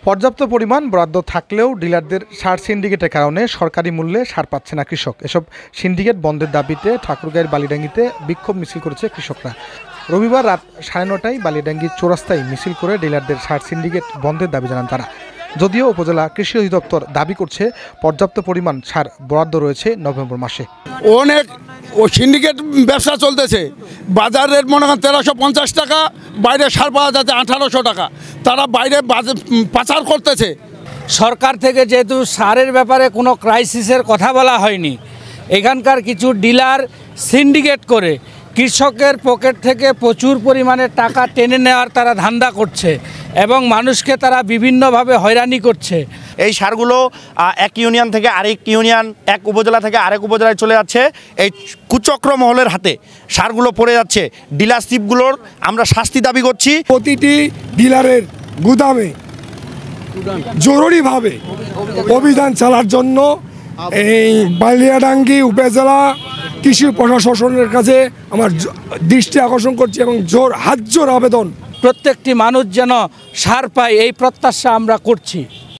পর্যাপ্ত পরিমাণ বরাদ্দ থাকলেও ডিলারদের সার সিন্ডিকেটের কারণে সরকারি মূল্যে সার পাচ্ছে না কৃষক। এসব সিন্ডিকেট বন্ধের দাবিতে ঠাকুরগাঁয়ের বালিডাঙ্গিতে বিক্ষোভ মিছিল করেছে কৃষকরা। রবিবার রাত 9:30টায় বালিডাঙ্গি চৌরাস্তায় মিছিল করে ডিলারদের সার সিন্ডিকেট বন্ধের দাবি জানান তারা। যদিও উপজেলা কৃষি অধিদপ্তর দাবি করছে পর্যাপ্ত পরিমাণ সার বরাদ্দ রয়েছে নভেম্বর মাসে। অনেক সিন্ডিকেট ব্যবসা চলতেছে। বাজার রেট মনে করেন 1350 টাকা, বাইরে সার পাওয়া যাচ্ছে 1800 টাকা। তারা বাইরে পাচার করতেছে। সরকার থেকে যেহেতু সারের ব্যাপারে কোনো ক্রাইসিসের কথা বলা হয়নি, এখানকার কিছু ডিলার সিন্ডিকেট করে কৃষকের পকেট থেকে প্রচুর পরিমাণে টাকা টেনে নেওয়ার তারা ধান্দা করছে এবং মানুষকে তারা বিভিন্নভাবে হয়রানি করছে। এই সারগুলো এক ইউনিয়ন থেকে আরেক ইউনিয়ন, এক উপজেলা থেকে আরেক উপজেলায় চলে যাচ্ছে। এই কুচক্র মহলের হাতে সারগুলো পড়ে যাচ্ছে। ডিলারশিপগুলোর আমরা শাস্তি দাবি করছি। প্রতিটি ডিলারের গুদামে জরুরিভাবে অভিযান চালার জন্য এই বালিয়াডাঙ্গি উপজেলা কৃষি প্রশাসনের কাছে আমার দৃষ্টি আকর্ষণ করছি এবং হাত জোর আবেদন প্রত্যেকটি মানুষ যেন সার পায় এই প্রত্যাশা আমরা করছি।